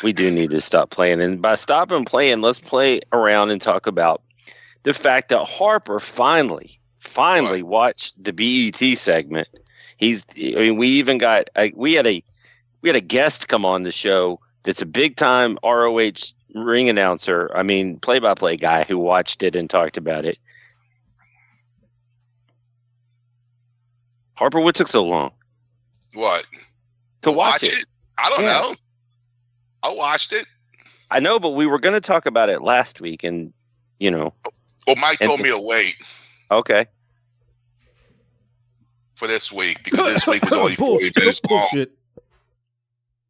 We do need to stop playing. And by stopping playing, let's play around and talk about the fact that Harper finally watched the BET segment. We even got we had a guest come on the show that's a big time ROH ring announcer. I mean, play-by-play guy who watched it and talked about it. Harper, what took so long? What? To watch it? I don't know. I watched it. I know, but we were going to talk about it last week, and Well, Mike told me to wait. Okay. For this week, because this week was only 40 minutes long.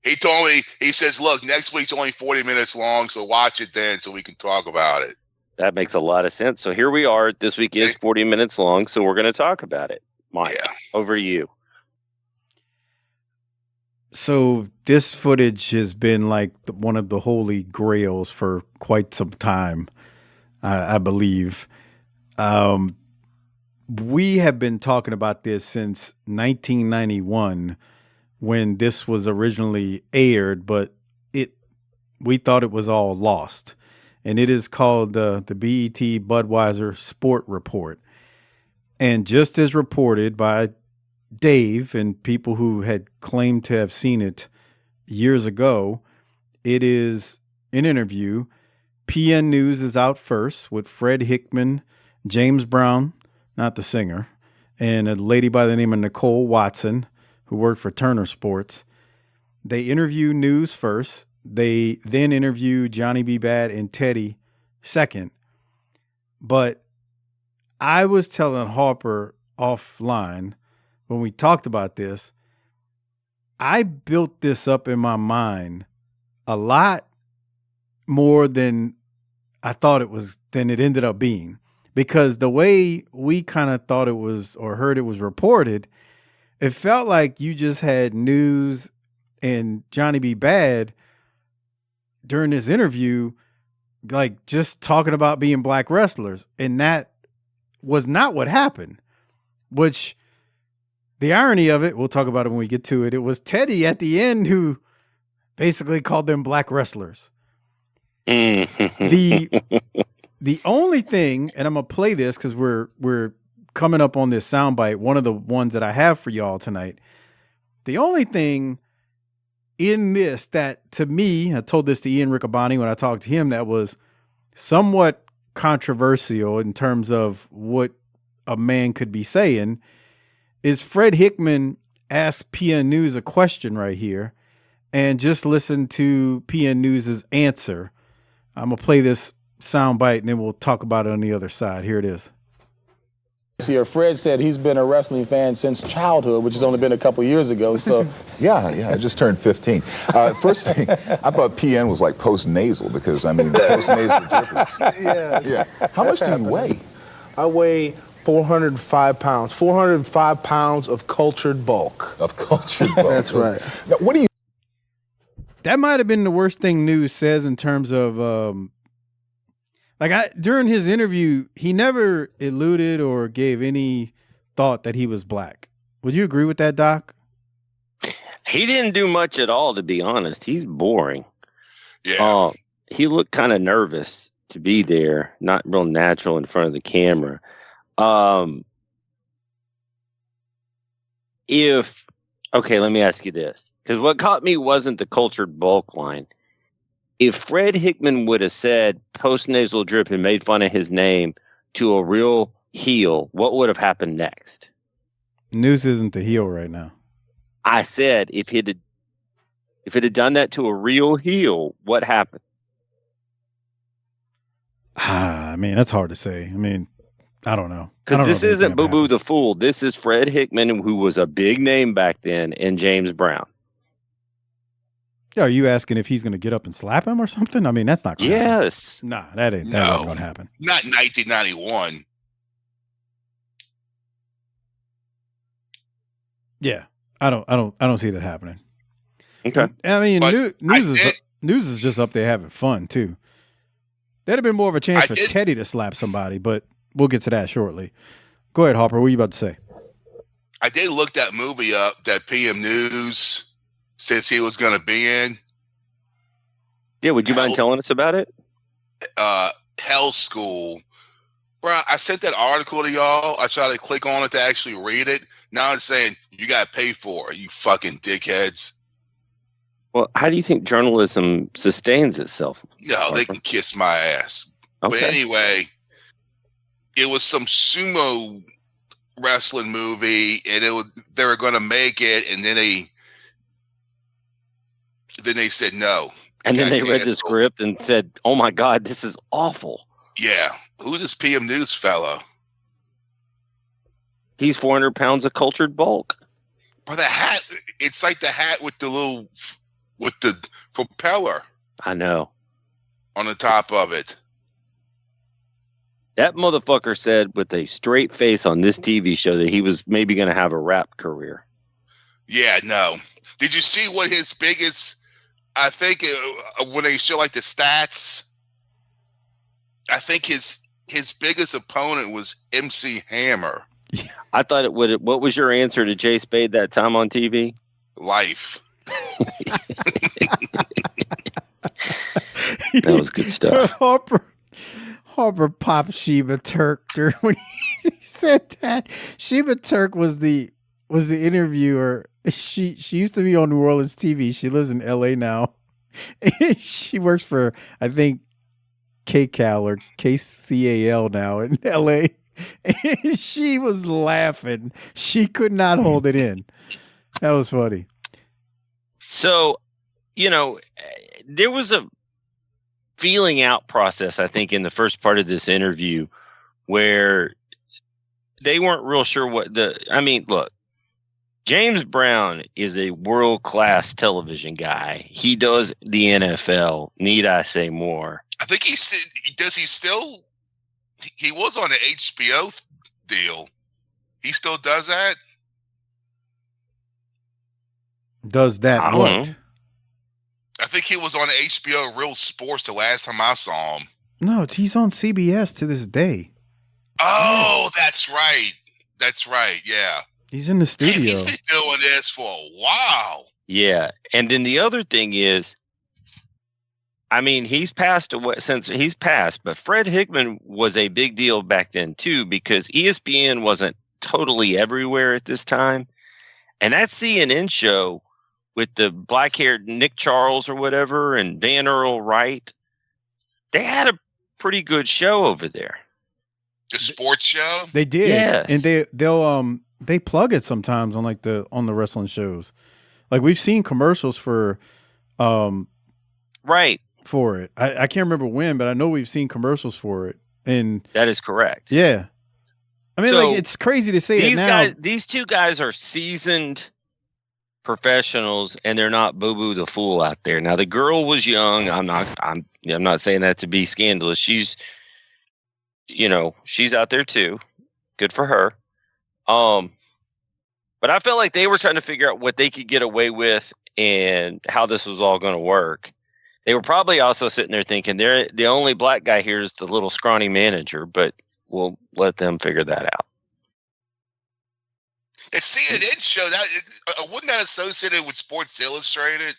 He told me, he says, look, next week's only 40 minutes long, so watch it then so we can talk about it. That makes a lot of sense. So here we are. This week is 40 minutes long, so we're going to talk about it. Mike, over to you. So this footage has been like one of the holy grails for quite some time, I believe. We have been talking about this since 1991 when this was originally aired, but we thought it was all lost. And it is called the BET Budweiser Sport Report. And just as reported by Dave and people who had claimed to have seen it years ago, it is an interview. PN News is out first with Fred Hickman, James Brown, not the singer, and a lady by the name of Nicole Watson, who worked for Turner Sports. They interview News first. They then interview Johnny B. Bad and Teddy second. But I was telling Harper offline when we talked about this, I built this up in my mind a lot more than I thought it was, than it ended up being. Because the way we kind of thought it was or heard it was reported, it felt like you just had News and Johnny B. Bad during this interview, like just talking about being black wrestlers. And that was not what happened, which the irony of it, we'll talk about it when we get to it. It was Teddy at the end who basically called them black wrestlers. The only thing, and I'm going to play this because we're coming up on this soundbite, one of the ones that I have for y'all tonight. The only thing in this that, to me, I told this to Ian Riccaboni when I talked to him, that was somewhat controversial in terms of what a man could be saying, is Fred Hickman asked PN News a question right here, and just listen to PN News's answer. I'm going to play this soundbite and then we'll talk about it on the other side. Here it is. Here, Fred said he's been a wrestling fan since childhood, which has only been a couple years ago. So, yeah, I just turned 15. First thing, I thought PN was like post-nasal because, I mean, post-nasal drip is, yeah. How much do you weigh? I weigh 405 pounds. 405 pounds of cultured bulk. Of cultured bulk. That's right. Now, what do you? That might have been the worst thing News says in terms of, during his interview, he never alluded or gave any thought that he was black. Would you agree with that, Doc? He didn't do much at all, to be honest. He's boring. Yeah. He looked kind of nervous to be there, not real natural in front of the camera. Let me ask you this, because what caught me wasn't the cultured bulk line. If Fred Hickman would have said post-nasal drip and made fun of his name to a real heel, what would have happened next? News isn't the heel right now. I said if it had done that to a real heel, what happened? I mean, that's hard to say. I mean, I don't know. Because this isn't Boo Boo the Fool. This is Fred Hickman, who was a big name back then, and James Brown. Yeah, are you asking if he's going to get up and slap him or something? I mean, that's not going to happen. Yes. Nah, that ain't going to happen. Not in 1991. Yeah, I don't see that happening. Okay. I mean, News is just up there having fun too. That'd have been more of a chance for Teddy to slap somebody, but we'll get to that shortly. Go ahead, Harper. What are you about to say? I did look that movie up that PM News since he was going to be in. Yeah, would you mind telling us about it? Hell School. Bro, I sent that article to y'all. I tried to click on it to actually read it. Now it's saying you got to pay for it, you fucking dickheads. Well, how do you think journalism sustains itself? No, they can kiss my ass. Okay. But anyway, it was some sumo wrestling movie, and they were going to make it, and then they said no. And then they read the script and said, "Oh my God, this is awful." Yeah, who's this PM News fellow? He's 400 pounds of cultured bulk. But the hat, it's like the hat with the propeller. I know. On the top of it. That motherfucker said with a straight face on this TV show that he was maybe going to have a rap career. Yeah, no. Did you see what his biggest, I think when they show like the stats, I think his biggest opponent was MC Hammer. I thought it would. What was your answer to Jay Spade that time on TV? Life. That was good stuff. Harper popped Sheba Turk when he said that. Sheba Turk was the interviewer. She used to be on New Orleans TV. She lives in LA now. She works for, I think, KCAL or KCAL now in LA. And she was laughing. She could not hold it in. That was funny. So, there was a feeling out process, I think, in the first part of this interview where they weren't real sure look, James Brown is a world-class television guy. He does the NFL. Need I say more? I think he was on the HBO deal. He still does that? Does that what? know. I think he was on HBO Real Sports the last time I saw him. No, he's on CBS to this day. Oh, that's right. That's right. Yeah. He's in the studio. He's been doing this for a while. Yeah. And then the other thing is, he's passed away since he's passed, but Fred Hickman was a big deal back then too, because ESPN wasn't totally everywhere at this time. And that CNN show with the black-haired Nick Charles or whatever and Van Earl Wright, they had a pretty good show over there. The sports show? They did. Yes. And they plug it sometimes on on the wrestling shows. Like we've seen commercials for right. For it. I can't remember when, but I know we've seen commercials for it. And that is correct. Yeah. So it's crazy to say it now. These two guys are seasoned professionals, and they're not Boo Boo the Fool out there. Now the girl was young. I'm not saying that to be scandalous. She's out there too. Good for her. But I felt like they were trying to figure out what they could get away with and how this was all going to work. They were probably also sitting there thinking the only black guy here is the little scrawny manager, but we'll let them figure that out. The CNN show, wasn't that associated with Sports Illustrated?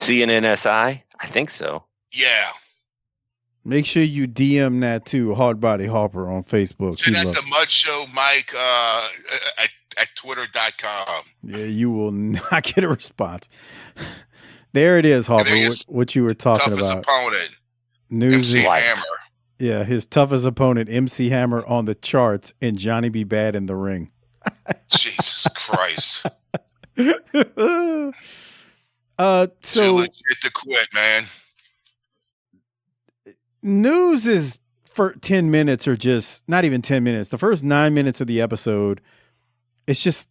CNNSI? I think so. Yeah. Make sure you DM that to Hardbody Harper on Facebook. Send that to Mud Show Mike at twitter.com. Yeah, you will not get a response. There it is, Harper, what you were talking toughest about. Opponent, News MC Hammer. Yeah, his toughest opponent, MC Hammer, on the charts, and Johnny B. Bad in the ring. Jesus Christ. So legit to quit, man. News is for 10 minutes or just not even 10 minutes. The first 9 minutes of the episode, it's just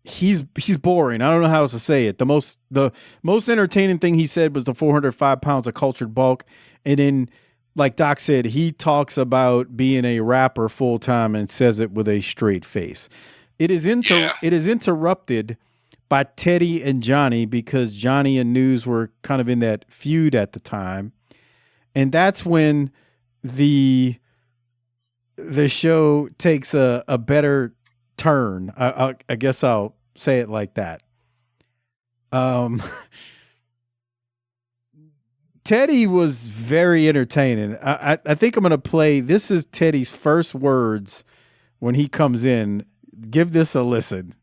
he's boring. I don't know how else to say it. The most entertaining thing he said was the 405 pounds of cultured bulk. And then, like Doc said, he talks about being a rapper full time and says it with a straight face. It is interrupted by Teddy and Johnny because Johnny and News were kind of in that feud at the time. And that's when the show takes a better turn. I guess I'll say it like that. Teddy was very entertaining. I think I'm going to play. This is Teddy's first words when he comes in. Give this a listen.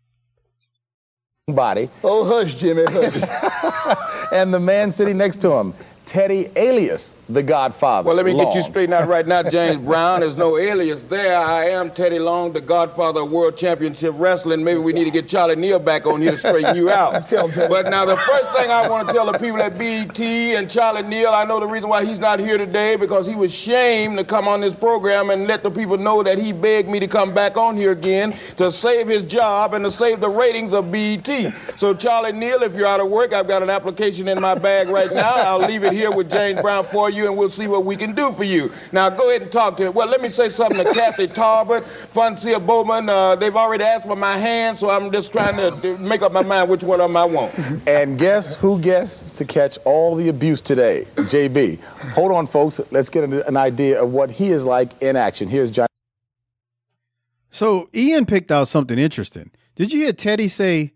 Body. Oh, hush, Jimmy, hush. And the man sitting next to him, Teddy alias the Godfather. Well, let me get you Long. straightened out right now, James Brown. There's no alias there. I am Teddy Long, the Godfather of World Championship Wrestling. Maybe we need to get Charlie Neal back on here to straighten you out. But now the first thing I want to tell the people at BET and Charlie Neal, I know the reason why he's not here today because he was shamed to come on this program and let the people know that he begged me to come back on here again to save his job and to save the ratings of BET. So Charlie Neal, if you're out of work, I've got an application in my bag right now. I'll leave it here with James Brown for you, and we'll see what we can do for you. Now, go ahead and talk to him. Well, let me say something to Kathy Tarbert, Funcia Bowman. They've already asked for my hand, so I'm just trying to make up my mind which one of them I want. And guess who gets to catch all the abuse today? JB. Hold on, folks. Let's get an idea of what he is like in action. Here's John. So Ian picked out something interesting. Did you hear Teddy say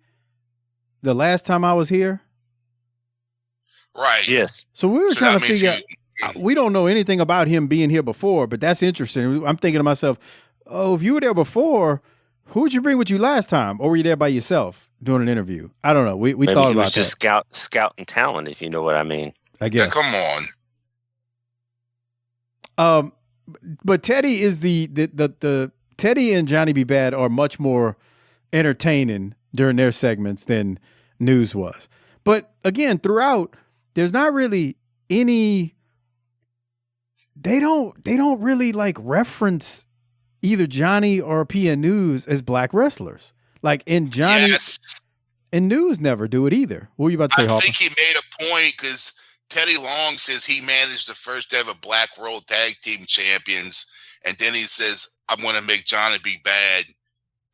the last time I was here? Right. Yes. So we were So trying that to means figure out, we don't know anything about him being here before, but that's interesting. I'm thinking to myself, oh, if you were there before, who would you bring with you last time? Or were you there by yourself doing an interview? I don't know. We Maybe thought he about was just scouting talent, if you know what I mean. I Yeah, guess. come on. But Teddy is the Teddy and Johnny B. Bad are much more entertaining during their segments than News was. But again, throughout, there's not really any. They don't really like reference either Johnny or PN News as black wrestlers. Like in Johnny Yes. and News never do it either. What were you about to say, I Harper? think he made a point because Teddy Long says he managed the first ever Black World Tag Team Champions, and then he says, "I'm going to make Johnny B. Bad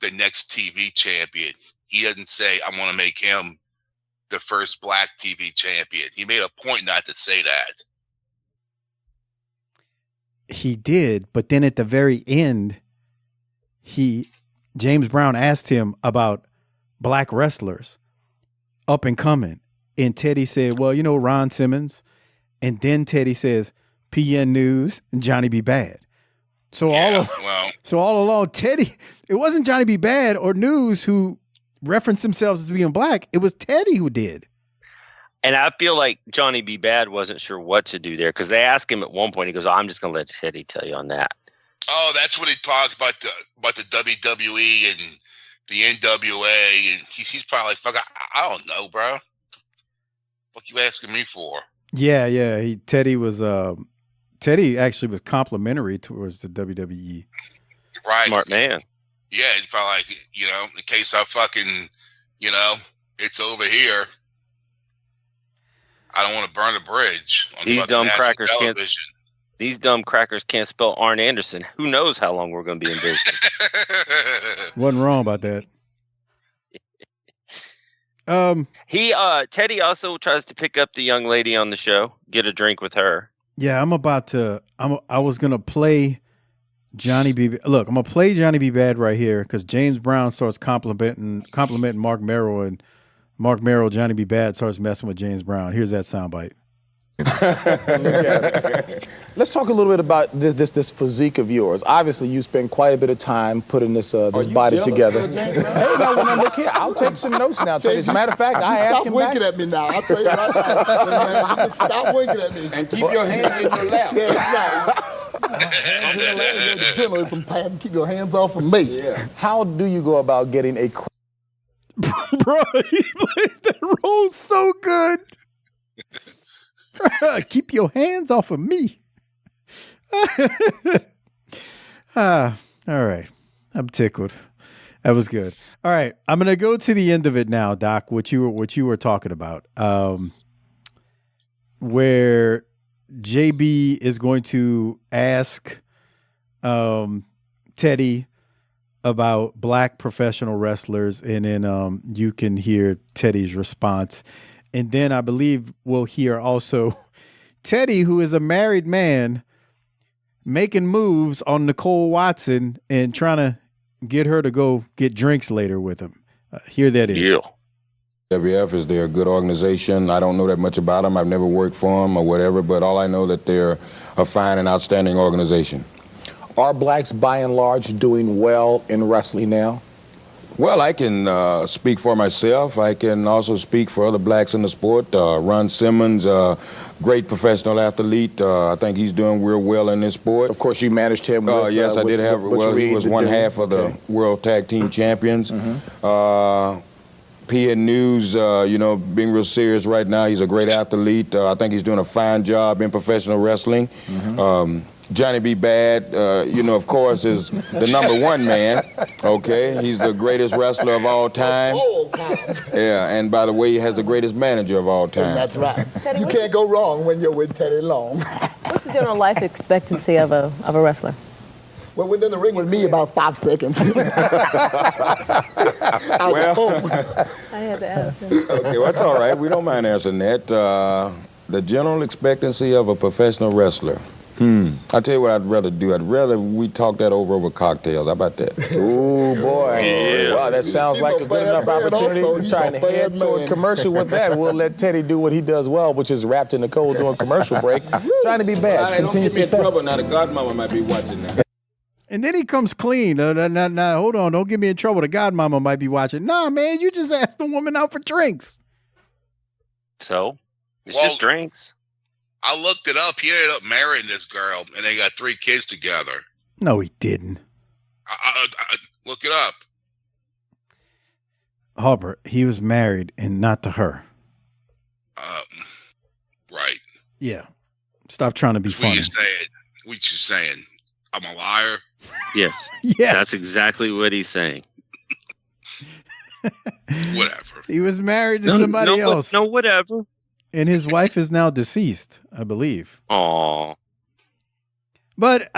the next TV champion." He doesn't say, "I'm going to make him the first black TV champion." He made a point not to say that. He did, but then at the very end, James Brown asked him about black wrestlers up and coming. And Teddy said, well, you know, Ron Simmons. And then Teddy says, PN News and Johnny B. Bad. So all along, Teddy, it wasn't Johnny B. Bad or News who referenced themselves as being black. It was Teddy who did. And I feel like Johnny B. Bad wasn't sure what to do there because they asked him at one point. He goes, "I'm just going to let Teddy tell you on that." Oh, that's what he talked about the WWE and the NWA, and he's probably like, "Fuck, I don't know, bro. What you asking me for?" Yeah. Teddy actually was complimentary towards the WWE. Right. Smart man. Yeah, he's probably like, in case I fucking, it's over here. I don't want to burn a bridge. On These fucking dumb national crackers can't. television. These dumb crackers can't spell Arn Anderson. Who knows how long we're going to be in business? Wasn't wrong about that. Teddy also tries to pick up the young lady on the show, get a drink with her. Yeah, I was going to play Johnny B. Look, I'm going to play Johnny B. Bad right here because James Brown starts complimenting Mark Merrill, and Mark Merrill, Johnny B. Bad starts messing with James Brown. Here's that soundbite. Let's talk a little bit about this physique of yours. Obviously, you spend quite a bit of time putting this body together. Hey, no, look here. I'll take some notes now. As a matter of fact, I asked him back. Stop winking at me now. I'll tell you right now. Just stop winking at me. And keep your hand in your lap. Yeah, right. Keep your hands off of me. Yeah. How do you go about getting a... Bro, he plays that role so good. Keep your hands off of me. All right. I'm tickled. That was good. All right. I'm going to go to the end of it now, Doc, what you were talking about, where JB is going to ask Teddy about black professional wrestlers, and then you can hear Teddy's response. And then I believe we'll hear also Teddy, who is a married man, making moves on Nicole Watson and trying to get her to go get drinks later with him. Here that is. Yeah. WWF, is they're a good organization. I don't know that much about them. I've never worked for them or whatever, but all I know that they're a fine and outstanding organization. Are blacks, by and large, doing well in wrestling now? Well, I can speak for myself. I can also speak for other blacks in the sport. Ron Simmons, great professional athlete. I think he's doing real well in this sport. Of course, you managed him with, yes, I did have, well, he was one half of the World Tag Team Champions. PN News, you know, being real serious right now, he's a great athlete. I think he's doing a fine job in professional wrestling. Johnny B. Bad, you know, of course, is the #1 man, okay? He's the greatest wrestler of all time. Yeah, and by the way, he has the greatest manager of all time. That's right. Teddy, you can't go wrong when you're with Teddy Long. What's the general life expectancy of a wrestler? Well, within the ring with me, about 5 seconds. Well, I had to ask him. okay, well, that's all right. We don't mind answering that. The general expectancy of a professional wrestler. I'll tell you what I'd rather do. I'd rather we talk that over cocktails. How about that? Ooh, boy. Yeah. Wow, that sounds like a good enough opportunity. We're trying to head toward commercial with that. We'll let Teddy do what he does well, which is wrapped in the cold during commercial break. Trying to be bad. Don't get me in trouble now. The godmama might be watching now. And then he comes clean. Now, hold on. Don't get me in trouble. The godmama might be watching. Nah, man, you just asked the woman out for drinks. So it's Well, just drinks. I looked it up. He ended up marrying this girl, and they got 3 kids together. No, he didn't. I look it up. Harper, he was married and not to her. Right. Yeah. Stop trying to be What funny. you saying? What you saying? I'm a liar? Yes. Yes. That's exactly what he's saying. Whatever. He was married to somebody else. No, whatever. And his wife is now deceased, I believe. Aw. But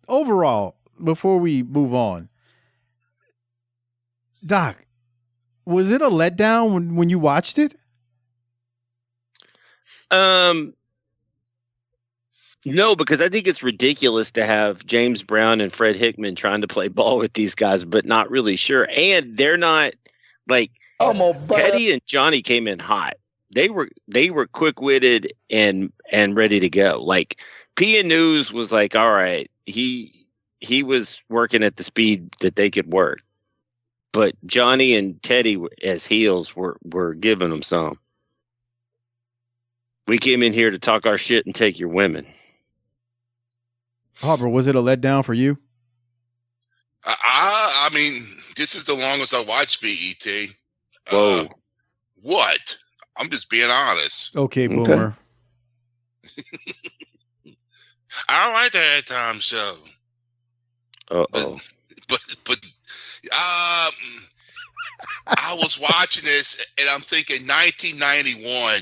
overall, before we move on, Doc, was it a letdown when you watched it? No, because I think it's ridiculous to have James Brown and Fred Hickman trying to play ball with these guys, but not really sure. And they're not like Teddy and Johnny came in hot. They were quick-witted and ready to go. Like PN News was like, all right, he was working at the speed that they could work. But Johnny and Teddy as heels were giving them some. We came in here to talk our shit and take your women. Harper, was it a letdown for you? I mean, this is the longest I watched BET. Whoa. What? I'm just being honest. Okay, Boomer. I don't like the halftime show. Uh-oh. But I was watching this and I'm thinking 1991.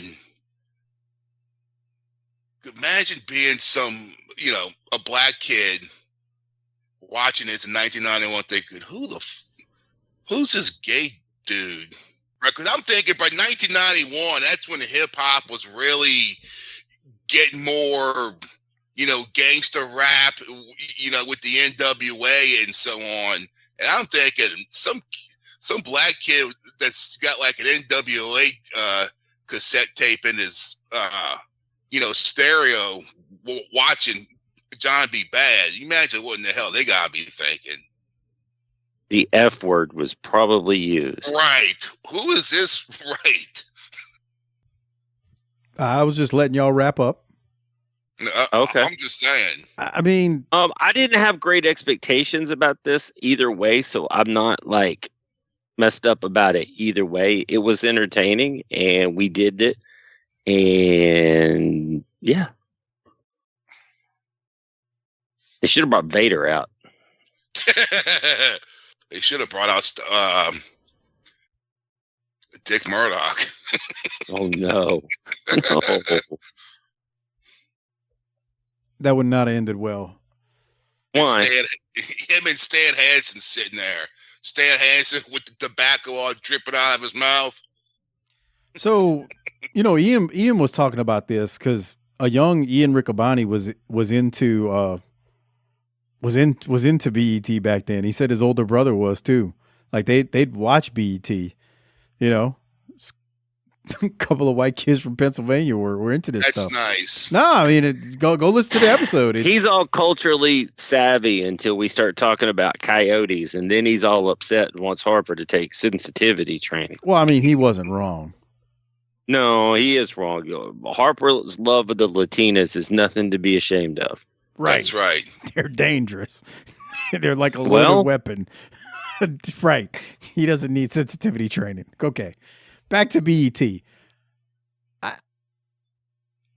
Imagine being a black kid watching this in 1991 thinking, who's this gay dude? Right? Because I'm thinking by 1991, that's when hip hop was really getting more, gangster rap, with the NWA and so on. And I'm thinking some black kid that's got like an NWA cassette tape in his stereo watching John B. Bad. You imagine what in the hell they gotta be thinking. The F word was probably used. Right. Who is this? Right. I was just letting y'all wrap up. Okay. I'm just saying. I mean, I didn't have great expectations about this either way, so I'm not like messed up about it either way. It was entertaining and we did it. And yeah. They should have brought Vader out. They should have brought out Dick Murdoch. Oh no. No. that would not have ended well. Why? Him and Stan Hansen sitting there. Stan Hansen with the tobacco all dripping out of his mouth. So, Ian was talking about this because a young Ian Riccaboni was into BET back then. He said his older brother was too. Like they'd watch BET, a couple of white kids from Pennsylvania were into this That's stuff. nice. No, I mean, go listen to the episode. He's all culturally savvy until we start talking about coyotes, and then he's all upset and wants Harper to take sensitivity training. Well, I mean, he wasn't wrong. No, he is wrong. Harper's love of the Latinas is nothing to be ashamed of. Right. That's right. They're dangerous. They're like a loaded weapon. Right. He doesn't need sensitivity training. Okay. Back to BET.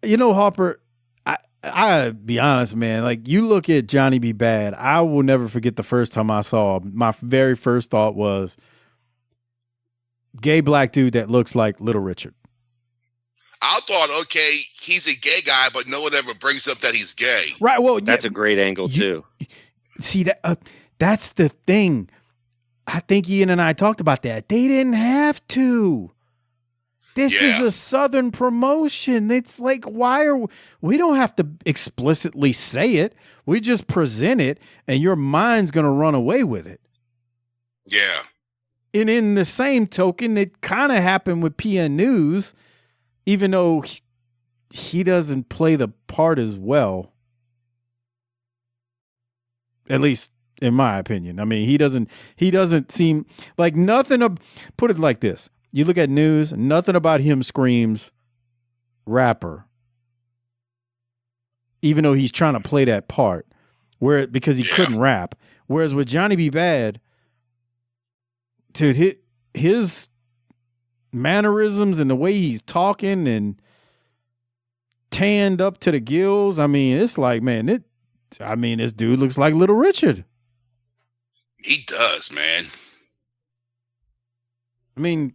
Harper, I be honest, man. Like, you look at Johnny B. Bad, I will never forget the first time I saw him. My very first thought was gay black dude that looks like Little Richard. I thought, okay, he's a gay guy, but no one ever brings up that he's gay. Right. Well, that's a great angle too. See that's the thing. I think Ian and I talked about that. They didn't have to. This is a Southern promotion. It's like, we don't have to explicitly say it. We just present it, and your mind's gonna run away with it. Yeah. And in the same token, it kind of happened with PN News. Even though he doesn't play the part as well, at least in my opinion. I mean, he doesn't seem like nothing. Put it like this: you look at News, nothing about him screams rapper, even though he's trying to play that part, because he couldn't rap. Whereas with Johnny B. Bad, dude, his mannerisms and the way he's talking and tanned up to the gills. I mean, it's like, man, this dude looks like Little Richard. He does, man. I mean,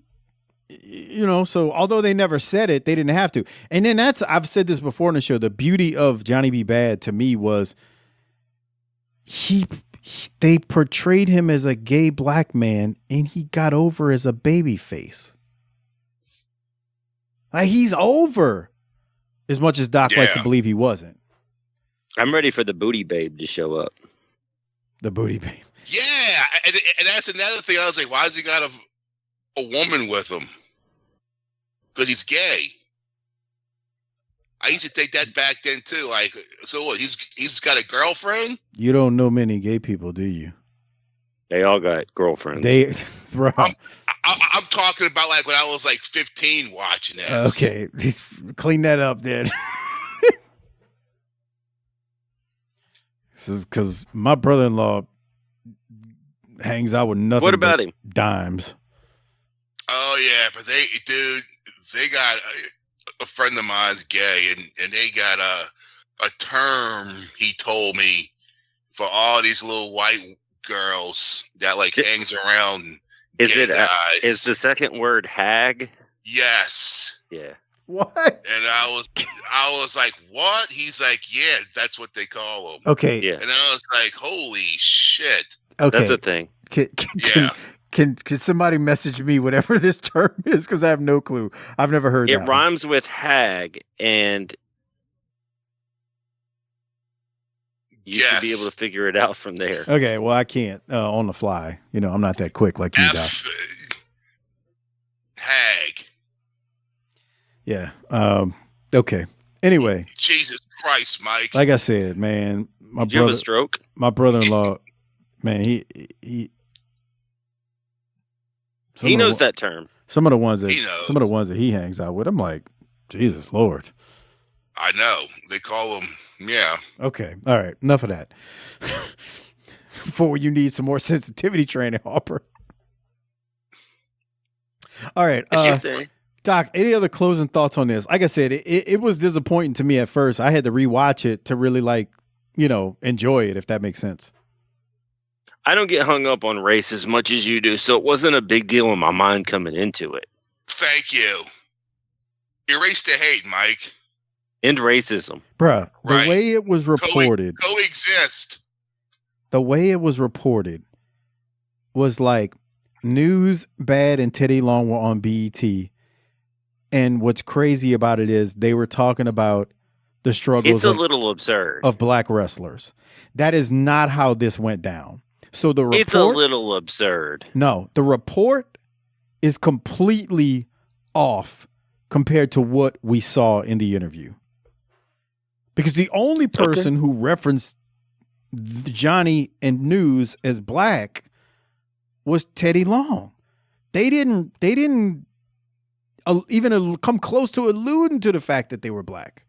so although they never said it, they didn't have to. And then I've said this before in the show, the beauty of Johnny B. Bad to me was they portrayed him as a gay black man and he got over as a baby face. Like, he's over, as much as Doc likes to believe he wasn't. I'm ready for the booty babe to show up. The booty babe. Yeah, and that's another thing. I was like, why has he got a woman with him? Because he's gay. I used to think that back then too. Like, so what? He's got a girlfriend? You don't know many gay people, do you? They all got girlfriends. Bro. I'm talking about like when I was like 15 watching this. Okay, clean that up then. This is because my brother-in-law hangs out with nothing. What about him? Dimes. Oh yeah, but they got a friend of mine's gay, and they got a term he told me for all these little white girls that like hangs around. Is the second word hag? Yes. Yeah. What? And I was like, what? He's like, yeah, that's what they call them. Okay. Yeah. And I was like, holy shit. Okay. That's a thing. Can somebody message me whatever this term is? Because I have no clue. I've never heard it. It rhymes with hag, and you should be able to figure it out from there. Okay, well, I can't on the fly. I'm not that quick like you, Doc. Hag. Yeah. Okay. Anyway. Jesus Christ, Mike. Like I said, man, Did you have a stroke? My brother-in-law, man, he knows that term. Some of the ones that he hangs out with, I'm like, Jesus Lord. I know. They call him, yeah. Okay. All right. Enough of that. Before you need some more sensitivity training, Harper. All right. Doc, any other closing thoughts on this? Like I said, it was disappointing to me at first. I had to rewatch it to really enjoy it, if that makes sense. I don't get hung up on race as much as you do, so it wasn't a big deal in my mind coming into it. Thank you. Erase the hate, Mike. End racism. Bruh, the way it was reported. Coexist. The way it was reported was like News, Bad, and Teddy Long were on BET. And what's crazy about it is they were talking about the struggles It's a little absurd. Of black wrestlers. That is not how this went down. So the report, it's a little absurd. No, the report is completely off compared to what we saw in the interview. Because the only person who referenced Johnny and News as black was Teddy Long. They didn't even come close to alluding to the fact that they were black.